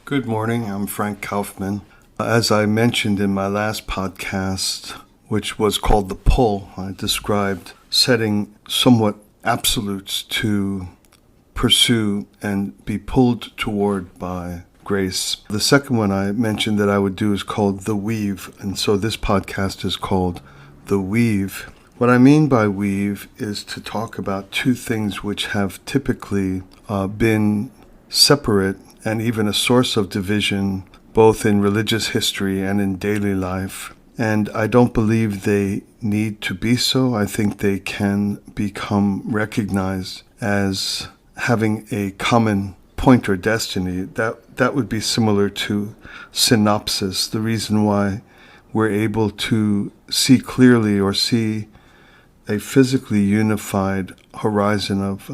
Good morning, I'm Frank Kaufmann. As I mentioned in my last podcast, which was called The Pull, I described setting somewhat absolutes to pursue and be pulled toward by grace. The second one I mentioned that I would do is called The Weave, and so this podcast is called The Weave. What I mean by weave is to talk about two things which have typically been separate and even a source of division, both in religious history and in daily life. And I don't believe they need to be so. I think they can become recognized as having a common point or destiny. That would be similar to synopsis, the reason why we're able to see clearly or see a physically unified horizon of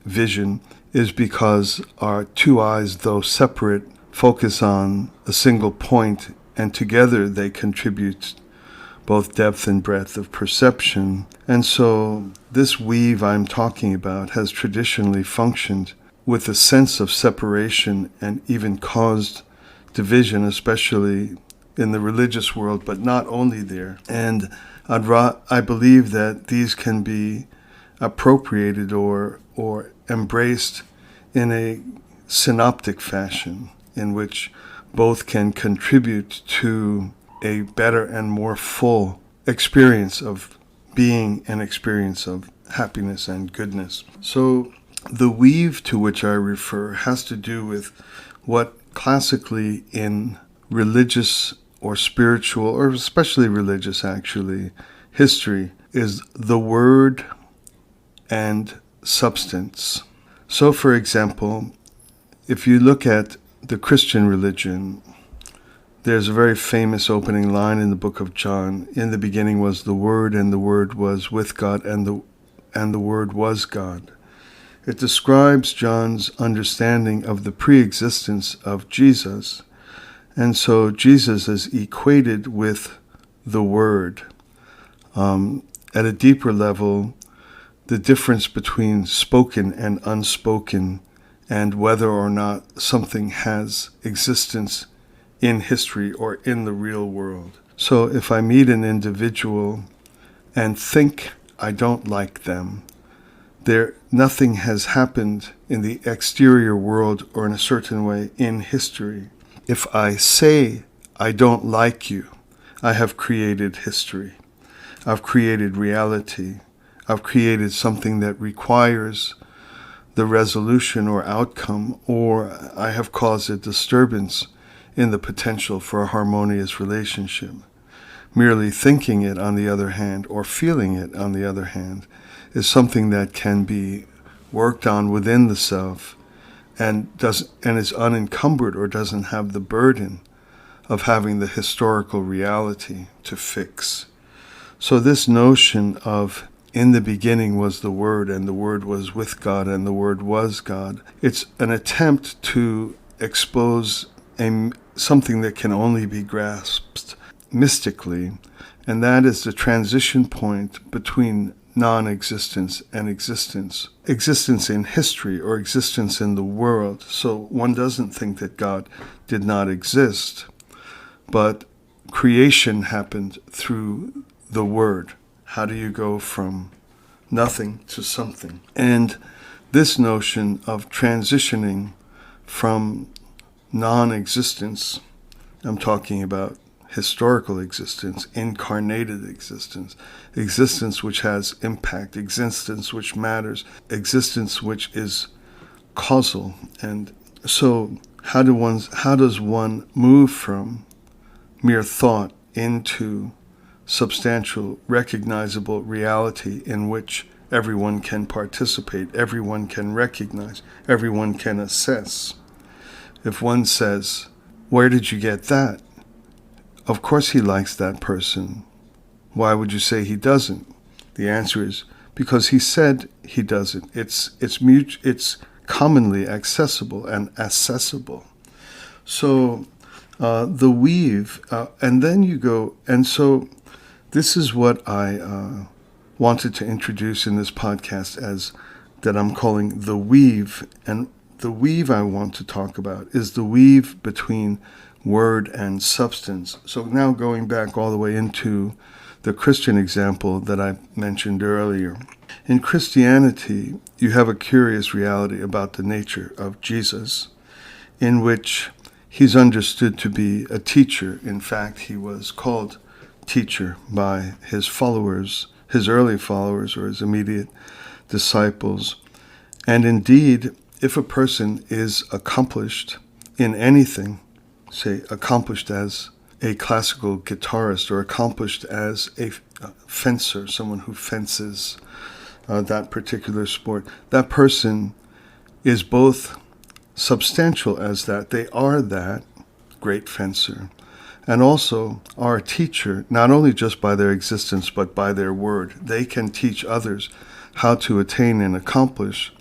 vision is because our two eyes, though separate, focus on a single point, and together they contribute both depth and breadth of perception. And so this weave I'm talking about has traditionally functioned with a sense of separation and even caused division, especially in the religious world, but not only there. And I believe that these can be appropriated or embraced in a synoptic fashion in which both can contribute to a better and more full experience of being, an experience of happiness and goodness. So the weave to which I refer has to do with what classically in religious or spiritual, or especially religious actually, history is the word and substance. So, for example, if you look at the Christian religion, there's a very famous opening line in the book of John. In the beginning was the Word, and the Word was with God, and the Word was God. It describes John's understanding of the pre-existence of Jesus. And so Jesus is equated with the Word. At a deeper level, the difference between spoken and unspoken, and whether or not something has existence in history or in the real world. So if I meet an individual and think I don't like them, nothing has happened in the exterior world or in a certain way in history. If I say I don't like you, I have created history. I've created reality. I've created something that requires the resolution or outcome, or I have caused a disturbance in the potential for a harmonious relationship. Merely thinking it, on the other hand, or feeling it, on the other hand, is something that can be worked on within the self and is unencumbered or doesn't have the burden of having the historical reality to fix. So this notion of in the beginning was the Word, and the Word was with God, and the Word was God, it's an attempt to expose something that can only be grasped mystically, and that is the transition point between non-existence and existence. Existence in history or existence in the world. So one doesn't think that God did not exist, but creation happened through the Word. How do you go from nothing to something? And this notion of transitioning from non-existence, I'm talking about historical existence, incarnated existence, existence which has impact, existence which matters, existence which is causal. And so how does one move from mere thought into substantial, recognizable reality in which everyone can participate, everyone can recognize, everyone can assess? If one says, "Where did you get that?" Of course he likes that person. Why would you say he doesn't? The answer is because he said he doesn't. It's commonly accessible and accessible. So the weave, and then you go, and so this is what I wanted to introduce in this podcast as that I'm calling the weave, and the weave I want to talk about is the weave between word and substance. So now going back all the way into the Christian example that I mentioned earlier. In Christianity, you have a curious reality about the nature of Jesus, in which he's understood to be a teacher. In fact, he was called teacher by his followers, his early followers or his immediate disciples. And indeed, if a person is accomplished in anything, say accomplished as a classical guitarist or accomplished as a fencer, someone who fences that particular sport, that person is both substantial as that. They are that great fencer, and also are a teacher, not only just by their existence, but by their word. They can teach others how to attain and accomplish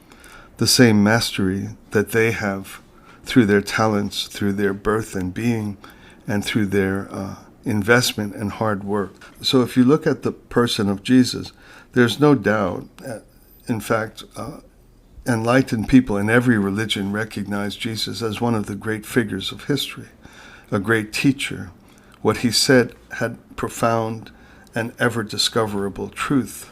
the same mastery that they have through their talents, through their birth and being, and through their investment and hard work. So if you look at the person of Jesus, there's no doubt, in fact, enlightened people in every religion recognize Jesus as one of the great figures of history, a great teacher. What he said had profound and ever discoverable truth.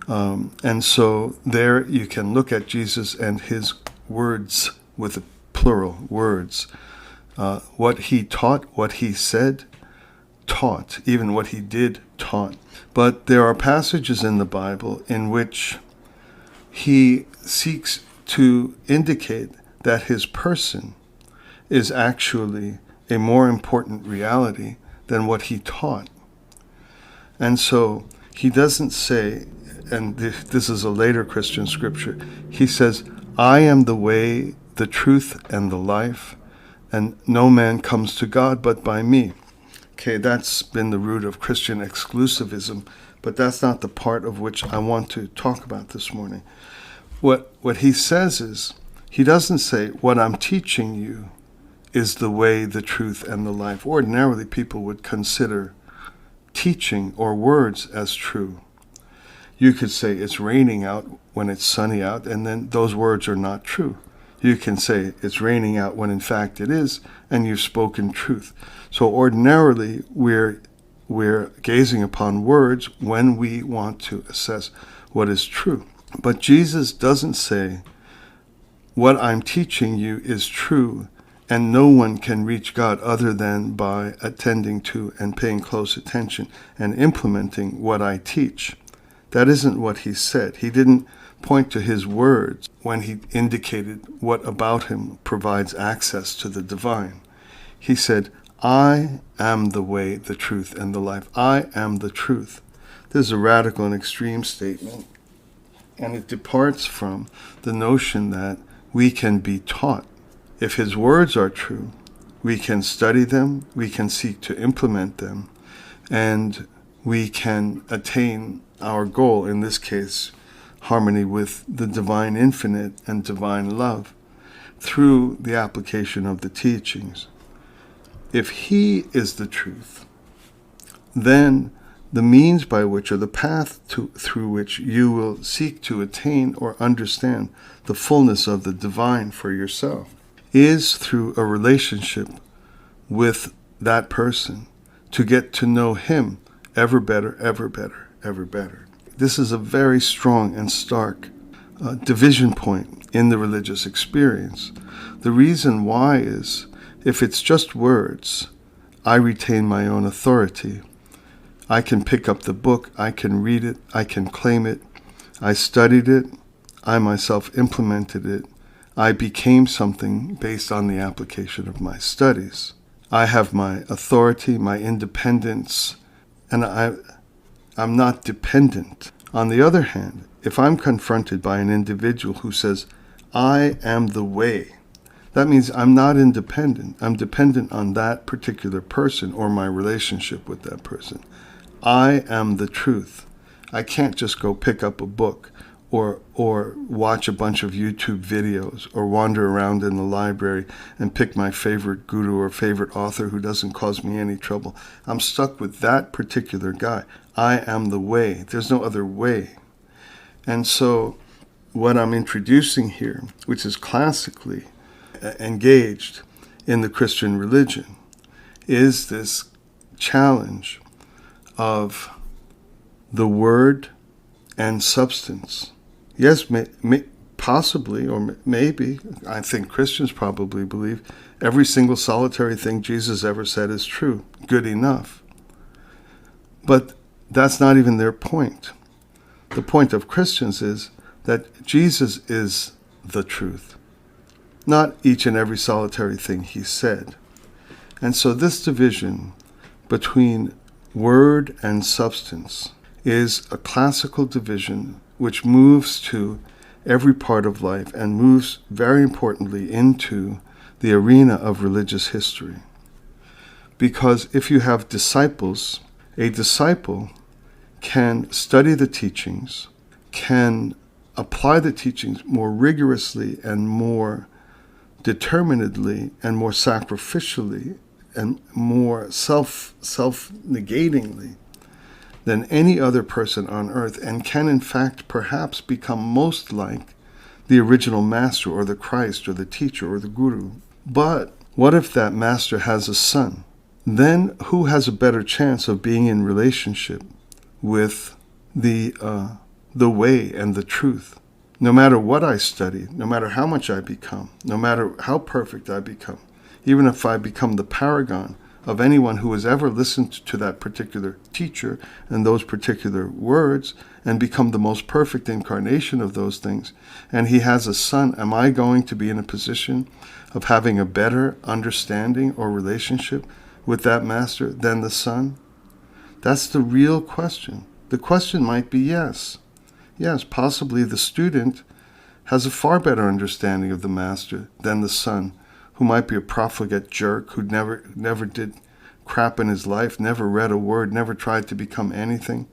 And so there you can look at Jesus and his words with a plural, words. What he taught, what he said, taught. Even what he did, taught. But there are passages in the Bible in which he seeks to indicate that his person is actually a more important reality than what he taught. And so he doesn't say, and this is a later Christian scripture, he says, I am the way, the truth, and the life, and no man comes to God but by me. Okay, that's been the root of Christian exclusivism, but that's not the part of which I want to talk about this morning. What he says is, he doesn't say, what I'm teaching you is the way, the truth, and the life. Ordinarily, people would consider teaching or words as true. You could say it's raining out when it's sunny out, and then those words are not true. You can say it's raining out when in fact it is, and you've spoken truth. So ordinarily, we're gazing upon words when we want to assess what is true. But Jesus doesn't say, what I'm teaching you is true, and no one can reach God other than by attending to and paying close attention and implementing what I teach. That isn't what he said. He didn't point to his words when he indicated what about him provides access to the divine. He said, I am the way, the truth, and the life. I am the truth. This is a radical and extreme statement, and it departs from the notion that we can be taught. If his words are true, we can study them, we can seek to implement them, and we can attain our goal, in this case, harmony with the divine infinite and divine love, through the application of the teachings. If he is the truth, then the means by which, or the path through which you will seek to attain or understand the fullness of the divine for yourself, is through a relationship with that person, to get to know him ever better, ever better, ever better. This is a very strong and stark division point in the religious experience. The reason why is, if it's just words, I retain my own authority. I can pick up the book, I can read it, I can claim it. I studied it, I myself implemented it. I became something based on the application of my studies. I have my authority, my independence, and I'm not dependent. On the other hand, if I'm confronted by an individual who says, I am the way, that means I'm not independent. I'm dependent on that particular person or my relationship with that person. I am the truth. I can't just go pick up a book or watch a bunch of YouTube videos or wander around in the library and pick my favorite guru or favorite author who doesn't cause me any trouble. I'm stuck with that particular guy. I am the way. There's no other way. And so what I'm introducing here, which is classically engaged in the Christian religion, is this challenge of the word and substance. Yes, possibly, or maybe, I think Christians probably believe every single solitary thing Jesus ever said is true, good enough. But that's not even their point. The point of Christians is that Jesus is the truth, not each and every solitary thing he said. And so this division between word and substance is a classical division which moves to every part of life and moves very importantly into the arena of religious history. Because if you have disciples, a disciple can study the teachings, can apply the teachings more rigorously and more determinedly and more sacrificially and more self-negatingly than any other person on earth, and can in fact perhaps become most like the original master or the Christ or the teacher or the guru. But what if that master has a son? Then who has a better chance of being in relationship with the way and the truth? No matter what I study, no matter how much I become, no matter how perfect I become, even if I become the paragon of anyone who has ever listened to that particular teacher and those particular words and become the most perfect incarnation of those things, and he has a son, am I going to be in a position of having a better understanding or relationship with that master than the son? That's the real question. The question might be yes. Yes, possibly the student has a far better understanding of the master than the son, who might be a profligate jerk who never did crap in his life, never read a word, never tried to become anything.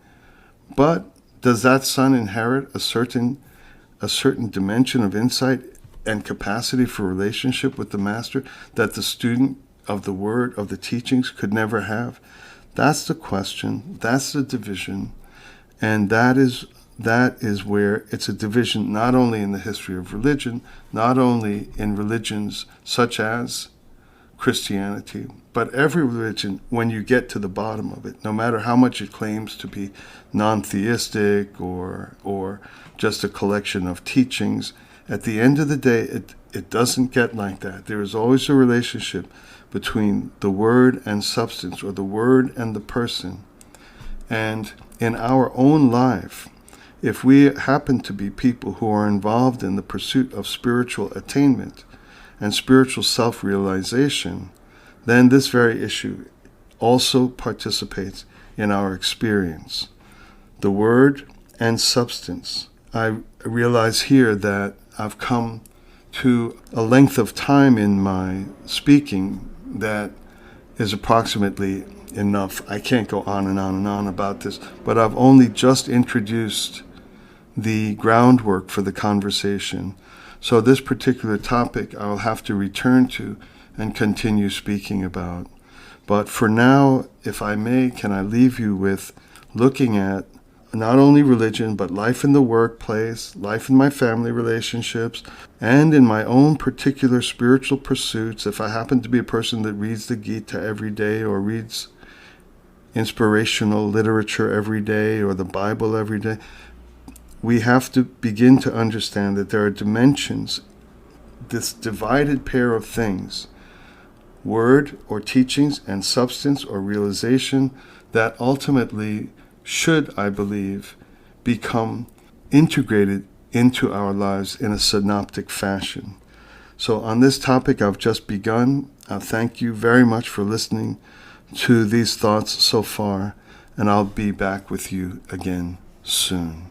But does that son inherit a certain dimension of insight and capacity for relationship with the master that the student of the word, of the teachings, could never have? That's the question. That's the division. And that is where it's a division not only in the history of religion, not only in religions such as Christianity, but every religion, when you get to the bottom of it, no matter how much it claims to be non-theistic or just a collection of teachings, at the end of the day, it doesn't get like that. There is always a relationship between the word and substance, or the word and the person. And in our own life, if we happen to be people who are involved in the pursuit of spiritual attainment and spiritual self-realization, then this very issue also participates in our experience. The word and substance. I realize here that I've come to a length of time in my speaking that is approximately enough. I can't go on and on and on about this, but I've only just introduced the groundwork for the conversation. So this particular topic I'll have to return to and continue speaking about. But for now, if I may, can I leave you with looking at not only religion, but life in the workplace, life in my family relationships, and in my own particular spiritual pursuits. If I happen to be a person that reads the Gita every day, or reads inspirational literature every day, or the Bible every day, we have to begin to understand that there are dimensions, this divided pair of things, word or teachings and substance or realization, that ultimately should, I believe, become integrated into our lives in a synoptic fashion. So on this topic I've just begun. I thank you very much for listening to these thoughts so far, and I'll be back with you again soon.